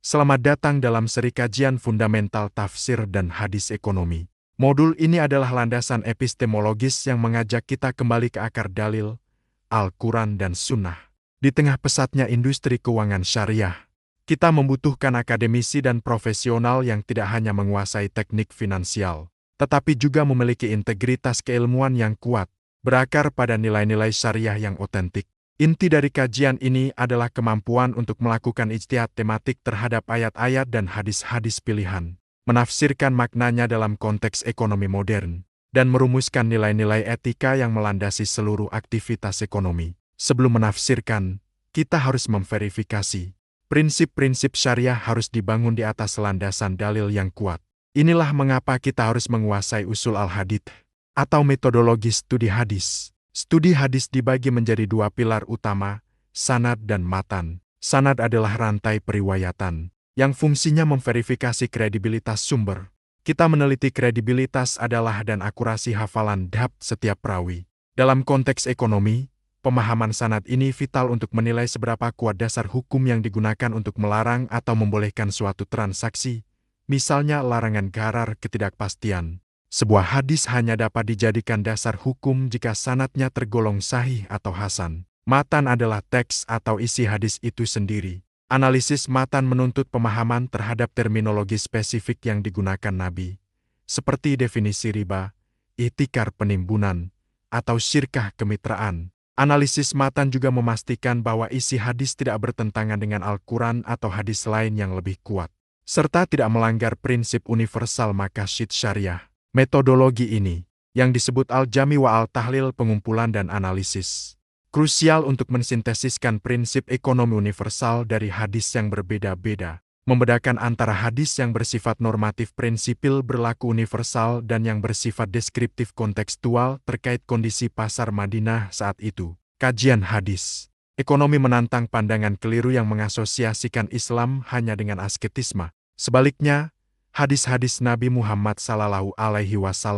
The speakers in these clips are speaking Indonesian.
Selamat datang dalam seri kajian fundamental tafsir dan hadis ekonomi. Modul ini adalah landasan epistemologis yang mengajak kita kembali ke akar dalil, Al-Quran dan Sunnah. Di tengah pesatnya industri keuangan syariah, kita membutuhkan akademisi dan profesional yang tidak hanya menguasai teknik finansial, tetapi juga memiliki integritas keilmuan yang kuat, berakar pada nilai-nilai syariah yang otentik. Inti dari kajian ini adalah kemampuan untuk melakukan ijtihad tematik terhadap ayat-ayat dan hadis-hadis pilihan, menafsirkan maknanya dalam konteks ekonomi modern, dan merumuskan nilai-nilai etika yang melandasi seluruh aktivitas ekonomi. Sebelum menafsirkan, kita harus memverifikasi. Prinsip-prinsip syariah harus dibangun di atas landasan dalil yang kuat. Inilah mengapa kita harus menguasai usul al-hadith, atau metodologi studi hadis. Studi hadis dibagi menjadi dua pilar utama, sanad dan matan. Sanad adalah rantai periwayatan, yang fungsinya memverifikasi kredibilitas sumber. Kita meneliti kredibilitas adalah dan akurasi hafalan dhabt setiap perawi. Dalam konteks ekonomi, pemahaman sanad ini vital untuk menilai seberapa kuat dasar hukum yang digunakan untuk melarang atau membolehkan suatu transaksi, misalnya larangan gharar ketidakpastian. Sebuah hadis hanya dapat dijadikan dasar hukum jika sanadnya tergolong sahih atau hasan. Matan adalah teks atau isi hadis itu sendiri. Analisis matan menuntut pemahaman terhadap terminologi spesifik yang digunakan Nabi, seperti definisi riba, ihtikar penimbunan, atau syirkah kemitraan. Analisis matan juga memastikan bahwa isi hadis tidak bertentangan dengan Al-Quran atau hadis lain yang lebih kuat, serta tidak melanggar prinsip universal maqasid syariah. Metodologi ini, yang disebut al-jami wa al-tahlil pengumpulan dan analisis, krusial untuk mensintesiskan prinsip ekonomi universal dari hadis yang berbeda-beda, membedakan antara hadis yang bersifat normatif prinsipil berlaku universal dan yang bersifat deskriptif kontekstual terkait kondisi pasar Madinah saat itu. Kajian hadis ekonomi menantang pandangan keliru yang mengasosiasikan Islam hanya dengan asketisme. Sebaliknya, hadis-hadis Nabi Muhammad SAW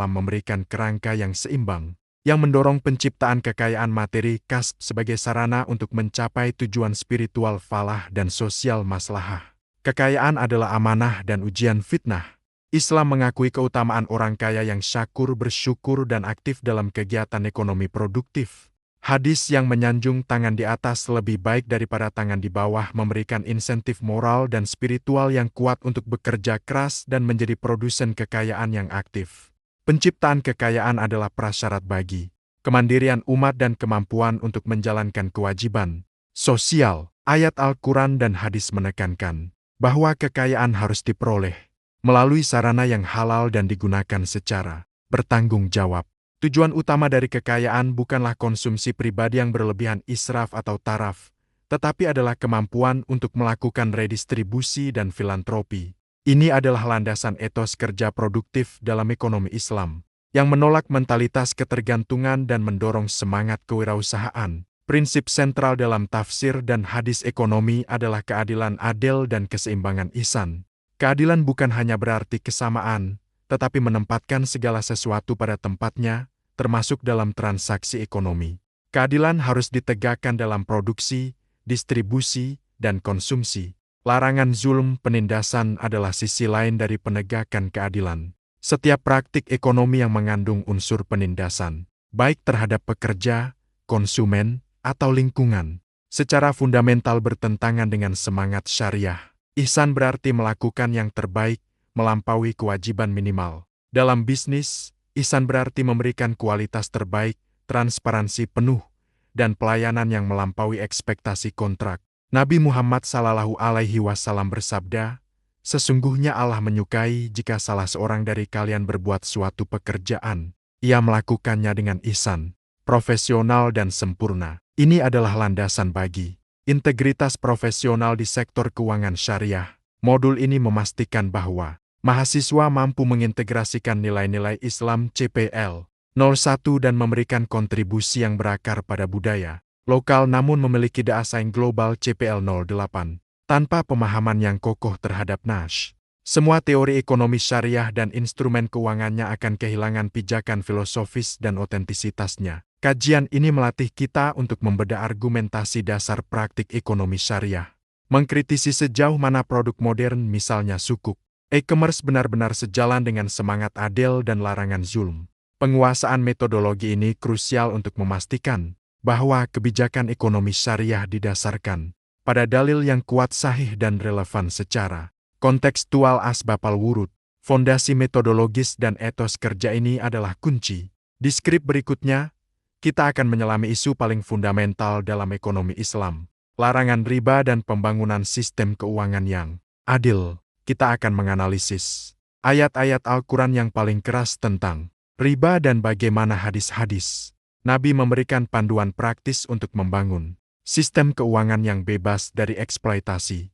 memberikan kerangka yang seimbang, yang mendorong penciptaan kekayaan materi kasb sebagai sarana untuk mencapai tujuan spiritual falah dan sosial maslahah. Kekayaan adalah amanah dan ujian fitnah. Islam mengakui keutamaan orang kaya yang syakur, bersyukur, dan aktif dalam kegiatan ekonomi produktif. Hadis yang menyanjung tangan di atas lebih baik daripada tangan di bawah memberikan insentif moral dan spiritual yang kuat untuk bekerja keras dan menjadi produsen kekayaan yang aktif. Penciptaan kekayaan adalah prasyarat bagi kemandirian umat dan kemampuan untuk menjalankan kewajiban sosial. Ayat Al-Quran dan hadis menekankan bahwa kekayaan harus diperoleh melalui sarana yang halal dan digunakan secara bertanggung jawab. Tujuan utama dari kekayaan bukanlah konsumsi pribadi yang berlebihan israf atau taraf, tetapi adalah kemampuan untuk melakukan redistribusi dan filantropi. Ini adalah landasan etos kerja produktif dalam ekonomi Islam, yang menolak mentalitas ketergantungan dan mendorong semangat kewirausahaan. Prinsip sentral dalam tafsir dan hadis ekonomi adalah keadilan adil dan keseimbangan ihsan. Keadilan bukan hanya berarti kesamaan, tetapi menempatkan segala sesuatu pada tempatnya, termasuk dalam transaksi ekonomi. Keadilan harus ditegakkan dalam produksi, distribusi, dan konsumsi. Larangan zulm penindasan adalah sisi lain dari penegakan keadilan. Setiap praktik ekonomi yang mengandung unsur penindasan, baik terhadap pekerja, konsumen, atau lingkungan, secara fundamental bertentangan dengan semangat syariah. Ihsan berarti melakukan yang terbaik, melampaui kewajiban minimal. Dalam bisnis, ihsan berarti memberikan kualitas terbaik, transparansi penuh, dan pelayanan yang melampaui ekspektasi kontrak. Nabi Muhammad SAW bersabda, "Sesungguhnya Allah menyukai jika salah seorang dari kalian berbuat suatu pekerjaan, ia melakukannya dengan ihsan, profesional dan sempurna." Ini adalah landasan bagi integritas profesional di sektor keuangan syariah. Modul ini memastikan bahwa mahasiswa mampu mengintegrasikan nilai-nilai Islam CPL 01 dan memberikan kontribusi yang berakar pada budaya lokal namun memiliki daya-saing global CPL 08, tanpa pemahaman yang kokoh terhadap NASH. Semua teori ekonomi syariah dan instrumen keuangannya akan kehilangan pijakan filosofis dan otentisitasnya. Kajian ini melatih kita untuk membedah argumentasi dasar praktik ekonomi syariah. Mengkritisi sejauh mana produk modern misalnya sukuk e-commerce benar-benar sejalan dengan semangat adil dan larangan zulm. Penguasaan metodologi ini krusial untuk memastikan bahwa kebijakan ekonomi syariah didasarkan pada dalil yang kuat, sahih, dan relevan secara kontekstual. Asbab al-wurud, fondasi metodologis dan etos kerja ini adalah kunci. Di skrip berikutnya, kita akan menyelami isu paling fundamental dalam ekonomi Islam, larangan riba dan pembangunan sistem keuangan yang adil. Kita akan menganalisis ayat-ayat Al-Quran yang paling keras tentang riba dan bagaimana hadis-hadis Nabi memberikan panduan praktis untuk membangun sistem keuangan yang bebas dari eksploitasi.